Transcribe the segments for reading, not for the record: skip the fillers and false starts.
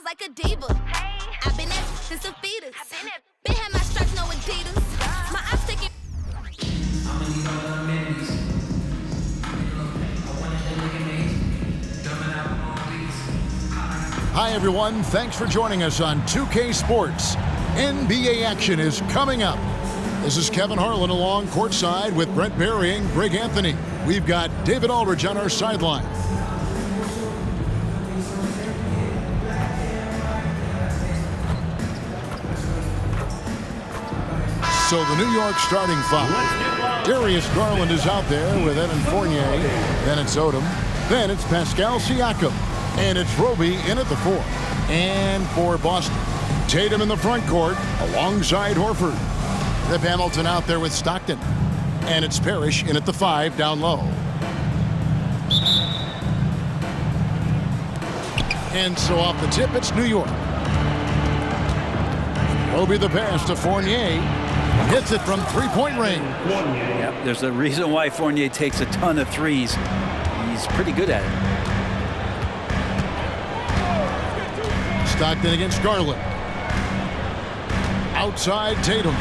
like a diva. I've been at since a fetus. Been had my stripes, no Adidas. My eyes taking. Hi, everyone. Thanks for joining us on 2K Sports. NBA action is coming up. This is Kevin Harlan along courtside with Brent Barry and Greg Anthony. We've got David Aldridge on our sideline. So the New York starting five. Darius Garland is out there with Evan Fournier. Then it's Odom. Then it's Pascal Siakam. And it's Roby in at the 4. And for Boston, Tatum in the front court alongside Horford. Rip Hamilton out there with Stockton. And it's Parrish in at the 5 down low. And so off the tip, it's New York. Roby the pass to Fournier. Hits it from three-point range. Yep, there's a reason why Fournier takes a ton of threes. He's pretty good at it. Stockton against Garland. Outside Tatum.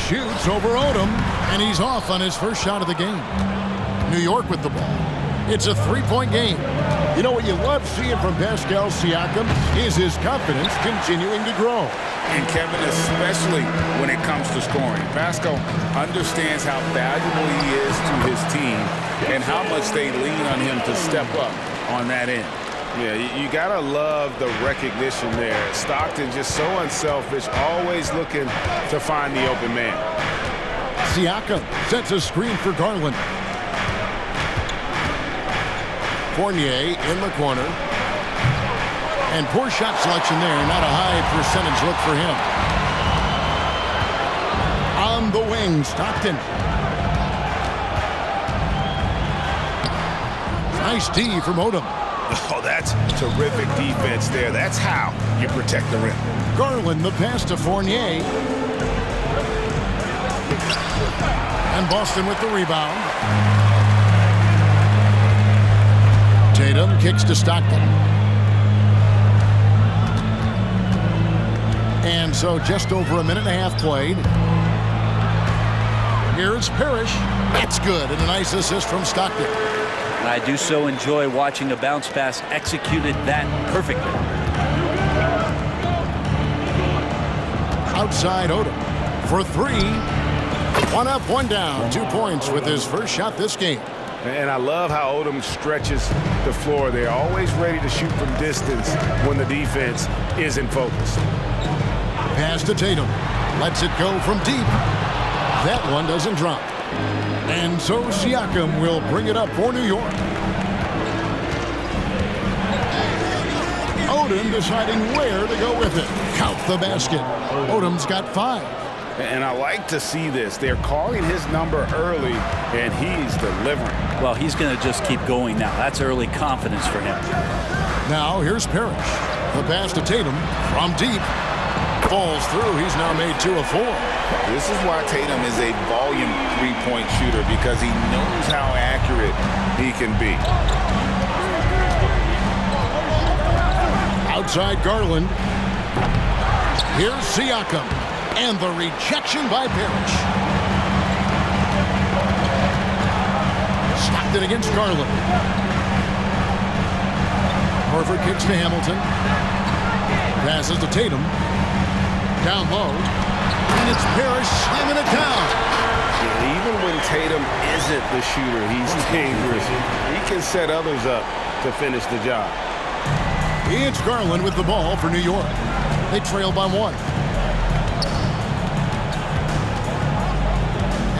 Shoots over Odom, and he's off on his first shot of the game. New York with the ball. It's a three-point game. You know what you love seeing from Pascal Siakam is his confidence continuing to grow. And Kevin, especially when it comes to scoring. Pascal understands how valuable he is to his team and how much they lean on him to step up on that end. Yeah, you gotta love the recognition there. Stockton just so unselfish, always looking to find the open man. Siakam sets a screen for Garland. Fournier in the corner. And poor shot selection there. Not a high percentage look for him. On the wing, Stockton. Nice D from Odom. Oh, that's terrific defense there. That's how you protect the rim. Garland the pass to Fournier. And Boston with the rebound. Tatum kicks to Stockton. And so just over a minute and a half played. Here's Parrish. That's good. And a nice assist from Stockton. I do so enjoy watching a bounce pass executed that perfectly. Outside Odom for 3. 1 up, 1 down. 2 points with his first shot this game. And I love how Odom stretches the floor. They're always ready to shoot from distance when the defense isn't focused. Pass to Tatum. Lets it go from deep. That one doesn't drop. And so Siakam will bring it up for New York. Odom deciding where to go with it. Count the basket. Odom's got 5. And I like to see this. They're calling his number early, and he's delivering. Well, he's going to just keep going now. That's early confidence for him. Now here's Parrish. The pass to Tatum from deep. Falls through. He's now made 2 of 4. This is why Tatum is a volume three-point shooter, because he knows how accurate he can be. Outside Garland. Here's Siakam. And the rejection by Parrish. Stockton against Garland. Horford kicks to Hamilton. Passes to Tatum. Down low. And it's Parrish slamming it down. Yeah, even when Tatum isn't the shooter, he's dangerous. He can set others up to finish the job. It's Garland with the ball for New York. They trail by 1.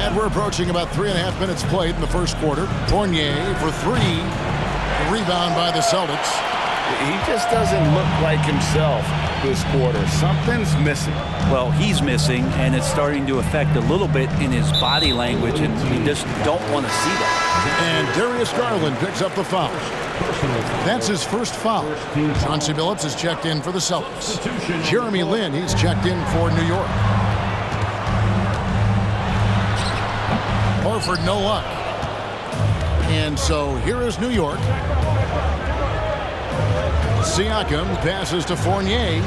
And we're approaching about 3.5 minutes played in the first quarter. Fournier for 3. The rebound by the Celtics. He just doesn't look like himself this quarter. Something's missing. Well, he's missing, and it's starting to affect a little bit in his body language, and we just don't want to see that. And Darius Garland picks up the foul. That's his first foul. Chauncey Billups is checked in for the Celtics. Jeremy Lin, he's checked in for New York. Horford, no luck. And so here is New York. Siakam passes to Fournier.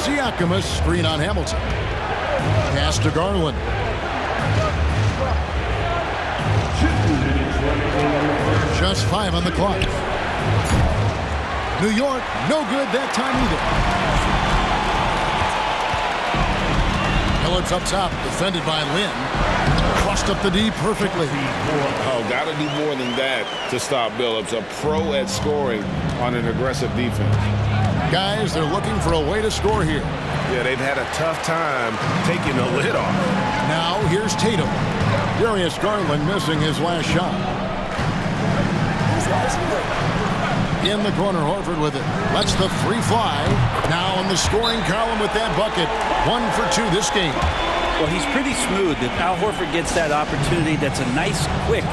Siakam a screen on Hamilton. Pass to Garland. Just 5 on the clock. New York, no good that time either. Phillips up top, defended by Lynn. Crossed up the D perfectly. Oh, got to do more than that to stop Billups. A pro at scoring on an aggressive defense. Guys, they're looking for a way to score here. Yeah, they've had a tough time taking the lid off. Now, here's Tatum. Darius Garland missing his last shot. In the corner, Horford with it. Lets the three fly. Now in the scoring column with that bucket. 1 for 2 this game. Well, he's pretty smooth. If Al Horford gets that opportunity, that's a nice, quick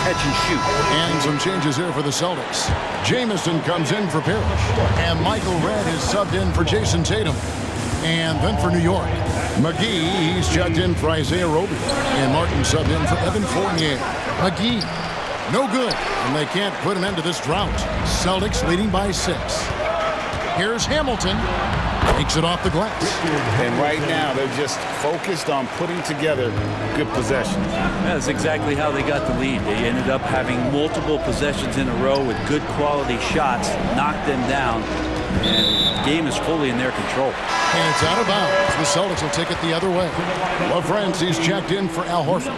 catch and shoot. And some changes here for the Celtics. Jamison comes in for Parrish. And Michael Redd is subbed in for Jayson Tatum. And then for New York, McGee, he's checked in for Isaiah Roby. And Martin subbed in for Evan Fournier. McGee, no good. And they can't put an end to this drought. Celtics leading by 6. Here's Hamilton. Takes it off the glass. And right now, they're just focused on putting together good possessions. That's exactly how they got the lead. They ended up having multiple possessions in a row with good quality shots, knocked them down, and the game is fully in their control. And it's out of bounds. The Celtics will take it the other way. LaFrance, he's checked in for Al Horford.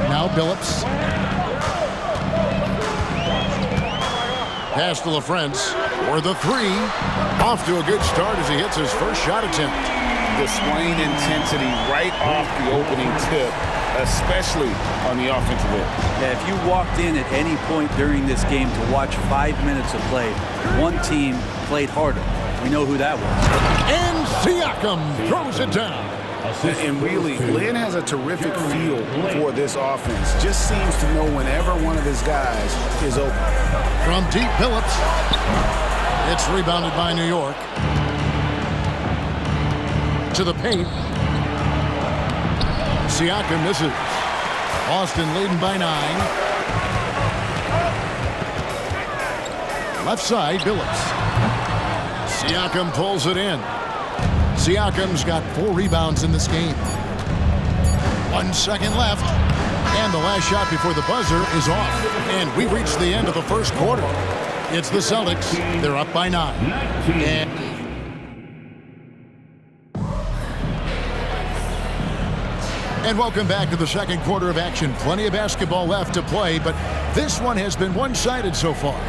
Now Billups. Pass to LaFrance for the 3. Off to a good start as he hits his first shot attempt. Displaying intensity right off the opening tip, especially on the offensive end. Yeah, if you walked in at any point during this game to watch 5 minutes of play, one team played harder. We know who that was. And Siakam throws it down. And really, Lynn has a terrific feel for this offense. Just seems to know whenever one of his guys is open. From deep, Billups. It's rebounded by New York. To the paint. Siakam misses. Boston leading by 9. Left side, Billups. Siakam pulls it in. Siakam's got 4 rebounds in this game. 1 second left. And the last shot before the buzzer is off. And we reached the end of the first quarter. It's the Celtics. They're up by 9. And welcome back to the second quarter of action. Plenty of basketball left to play, but this one has been one-sided so far.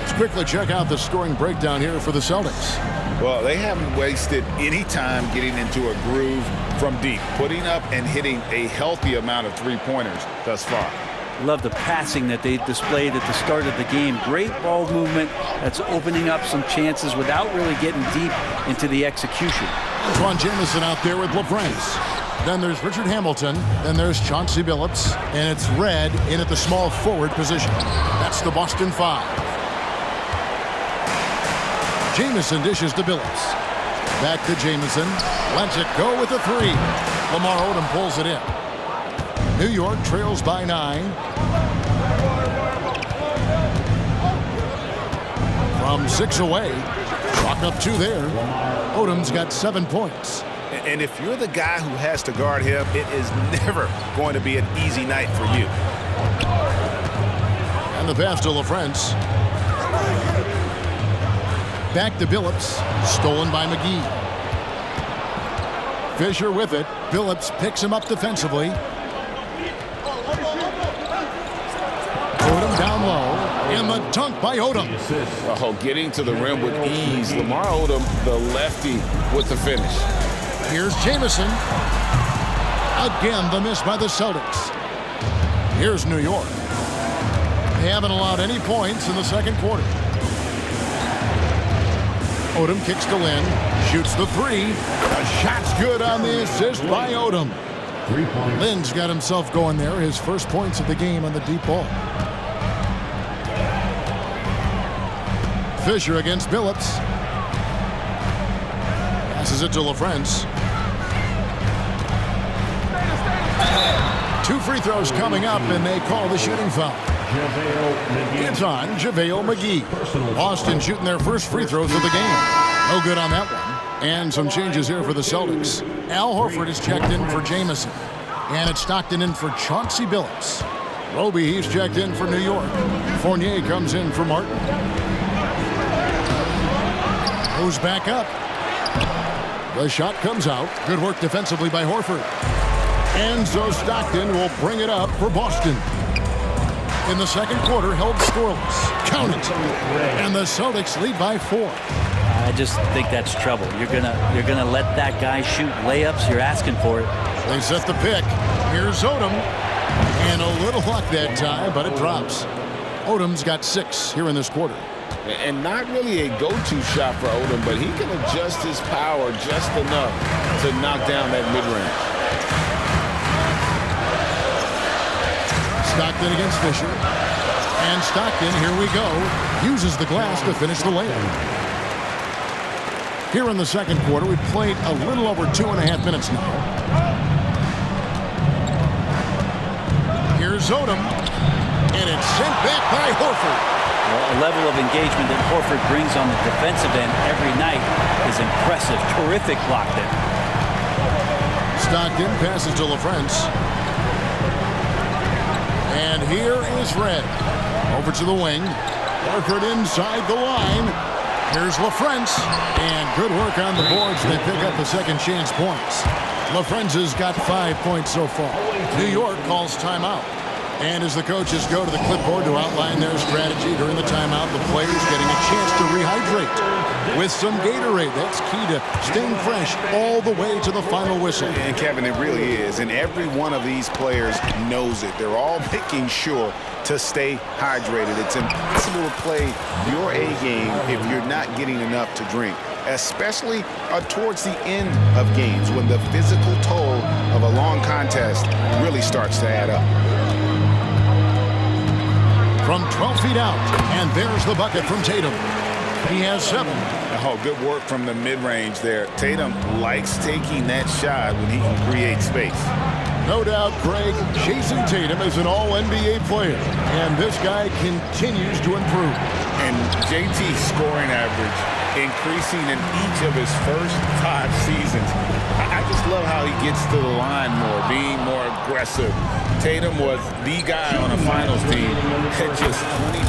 Let's quickly check out the scoring breakdown here for the Celtics. Well, they haven't wasted any time getting into a groove from deep, putting up and hitting a healthy amount of three-pointers thus far. Love the passing that they displayed at the start of the game. Great ball movement that's opening up some chances without really getting deep into the execution. Antoine Jamison out there with LaFrance. Then there's Richard Hamilton. Then there's Chauncey Billups. And it's Redd in at the small forward position. That's the Boston 5. Jamison dishes to Billups. Back to Jamison. Lets it go with a 3. Lamar Odom pulls it in. New York trails by 9. From 6 away. Chalk up 2 there. Odom's got 7 points. And if you're the guy who has to guard him, it is never going to be an easy night for you. And the pass to LaFrance. Back to Billups. Stolen by McGee. Fisher with it. Billups picks him up defensively. Odom down low. And the dunk by Odom. Oh, getting to the rim with ease. Lamar Odom, the lefty, with the finish. Here's Jamison. Again, the miss by the Celtics. Here's New York. They haven't allowed any points in the second quarter. Odom kicks to Lynn. Shoots the 3. The shot's good on the assist by Odom. Lynn's got himself going there. His first points of the game on the deep ball. Fisher against Billups. Passes it to LaFrance. 2 free throws coming up, and they call the shooting foul. It's on JaVale McGee. Boston shooting their first free throws of the game. No good on that one. And some changes here for the Celtics. Al Horford is checked in for Jamison. And it's Stockton in for Chauncey Billups. Roby, he's checked in for New York. Fournier comes in for Martin. Goes back up. The shot comes out. Good work defensively by Horford. And so Stockton will bring it up for Boston. In the second quarter, held scoreless. Count it. And the Celtics lead by 4. I just think that's trouble. You're gonna let that guy shoot layups. You're asking for it. They set the pick. Here's Odom. And a little luck that time, but it drops. Odom's got 6 here in this quarter. And not really a go-to shot for Odom, but he can adjust his power just enough to knock down that mid-range. Stockton against Fisher. And Stockton, here we go, uses the glass to finish the layup. Here in the second quarter, we've played a little over 2.5 minutes now. Here's Odom. And it's sent back by Horford. Well, a level of engagement that Horford brings on the defensive end every night is impressive. Terrific block there. Stockton passes to LaFrance. And here is Red. Over to the wing. Horford inside the line. Here's LaFrance. And good work on the boards. They pick up the second chance points. LaFrance has got 5 points so far. New York calls timeout. And as the coaches go to the clipboard to outline their strategy during the timeout, the players getting a chance to rehydrate with some Gatorade. That's key to staying fresh all the way to the final whistle. And Kevin, it really is. And every one of these players knows it. They're all making sure to stay hydrated. It's impossible to play your A game if you're not getting enough to drink, especially towards the end of games when the physical toll of a long contest really starts to add up. From 12 feet out, and there's the bucket from Tatum. He has 7. Oh, good work from the mid-range there. Tatum likes taking that shot when he can create space. No doubt, Greg, Jayson Tatum is an all-NBA player, and this guy continues to improve. And JT's scoring average increasing in each of his first 5 seasons. I just love how he gets to the line more, being more aggressive. Tatum was the guy on a finals team at just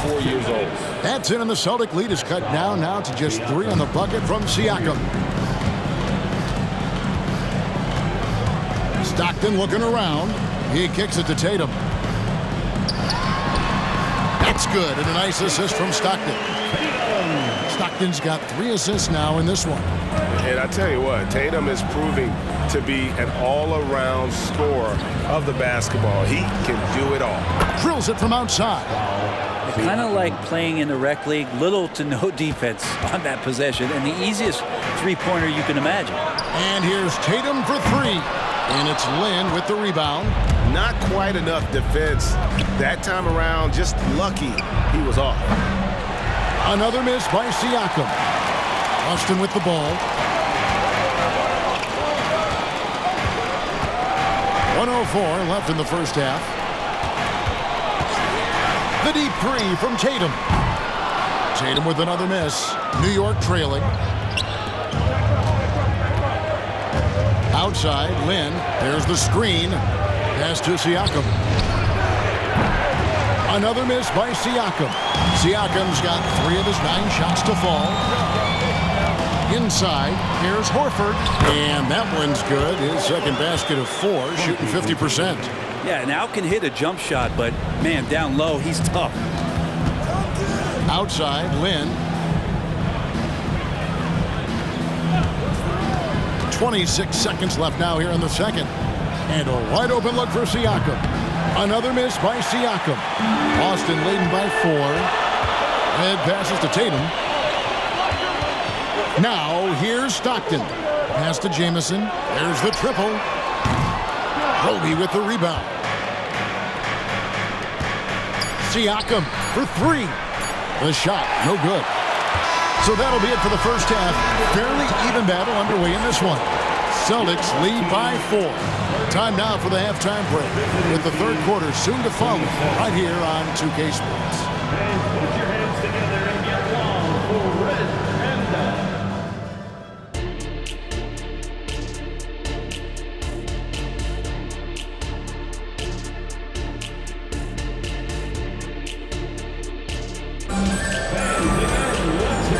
24 years old. That's it, and the Celtic lead is cut down now to just 3 on the bucket from Siakam. Stockton looking around. He kicks it to Tatum. That's good, and a nice assist from Stockton. Stockton's got 3 assists now in this one. And I tell you what, Tatum is proving to be an all-around scorer of the basketball. He can do it all. Drills it from outside. Kind of like playing in the rec league, little to no defense on that possession, and the easiest three-pointer you can imagine. And here's Tatum for 3. And it's Lynn with the rebound. Not quite enough defense that time around. Just lucky he was off. Another miss by Siakam. Austin with the ball. 1:04 left in the first half. The deep 3 from Tatum. Tatum with another miss. New York trailing. Outside, Lynn. There's the screen. Pass to Siakam. Another miss by Siakam. Siakam's got 3 of his 9 shots to fall. Inside, here's Horford. And that one's good. His second basket of 4, shooting 50%. Yeah, now can hit a jump shot, but, man, down low, he's tough. Outside, Lynn. 26 seconds left now here in the second. And a wide open look for Siakam. Another miss by Siakam. Boston leading by 4. Red passes to Tatum. Now here's Stockton. Pass to Jamison. There's the triple. Roby with the rebound. Siakam for 3. The shot, no good. So that'll be it for the first half. Fairly even battle underway in this one. Celtics lead by 4. Time now for the halftime break, with the third quarter soon to follow right here on 2K Sports. Put your hands together and get long for Red Panda.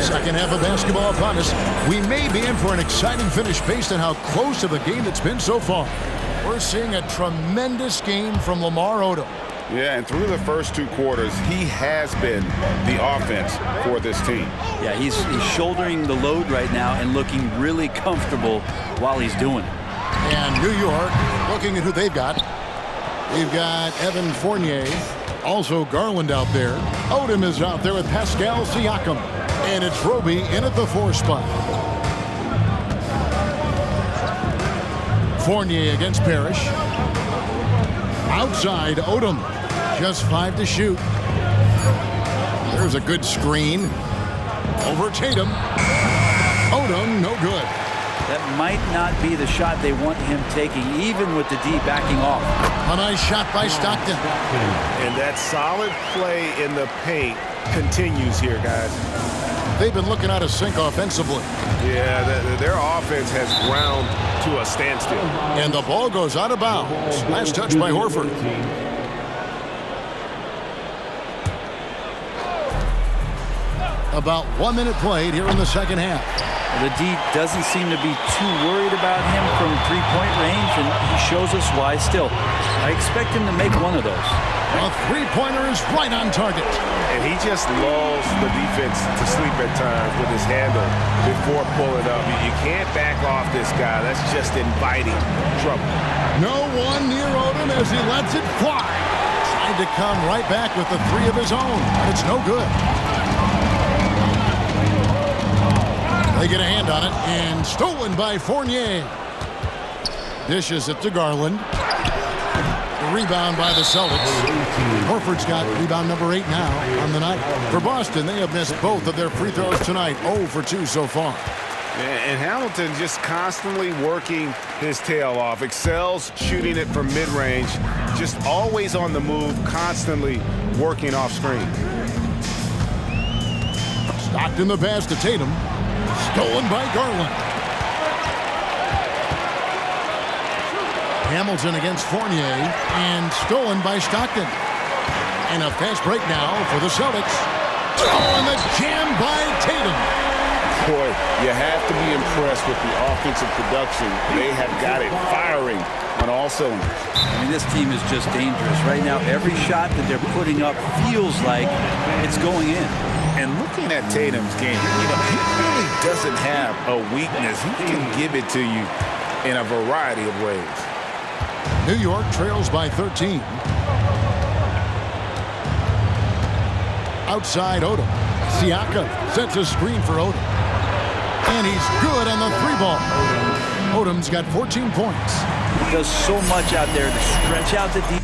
Second half of basketball upon us. We may be in for an exciting finish based on how close to the game it's been so far. We're seeing a tremendous game from Lamar Odom. Yeah, and through the first 2 quarters, he has been the offense for this team. Yeah, he's shouldering the load right now and looking really comfortable while he's doing it. And New York, looking at who they've got. They've got Evan Fournier, also Garland out there. Odom is out there with Pascal Siakam. And it's Roby in at the 4 spot. Fournier against Parrish. Outside, Odom. Just 5 to shoot. There's a good screen. Over Tatum. Odom, no good. That might not be the shot they want him taking, even with the D backing off. A nice shot by Stockton. And that solid play in the paint continues here, guys. They've been looking out of sync offensively. Yeah, their offense has ground to a standstill. And the ball goes out of bounds. Last touch by Horford. About 1 minute played here in the second half. The D doesn't seem to be too worried about him from three-point range, and he shows us why still. I expect him to make one of those. A three-pointer is right on target. And he just lulls the defense to sleep at times with his handle before pulling up. You can't back off this guy. That's just inviting trouble. No one near Odom as he lets it fly. Tried to come right back with the 3 of his own, but it's no good. They get a hand on it, and stolen by Fournier. Dishes it to Garland. The rebound by the Celtics. Horford's got rebound number 8 now on the night. For Boston, they have missed both of their free throws tonight. 0 for 2 so far. And Hamilton just constantly working his tail off. Excels shooting it from mid-range. Just always on the move, constantly working off screen. Stockton the pass to Tatum. Stolen by Garland. Hamilton against Fournier, and stolen by Stockton. And a fast break now for the Celtics. Oh, and the jam by Tatum. Boy, you have to be impressed with the offensive production. They have got it firing on all cylinders. I mean, this team is just dangerous. Right now, every shot that they're putting up feels like it's going in. And looking at Tatum's game, he really doesn't have a weakness. He can give it to you in a variety of ways. New York trails by 13. Outside Odom. Siakam sets a screen for Odom. And he's good on the 3-ball. Odom's got 14 points. He does so much out there to stretch out the defense.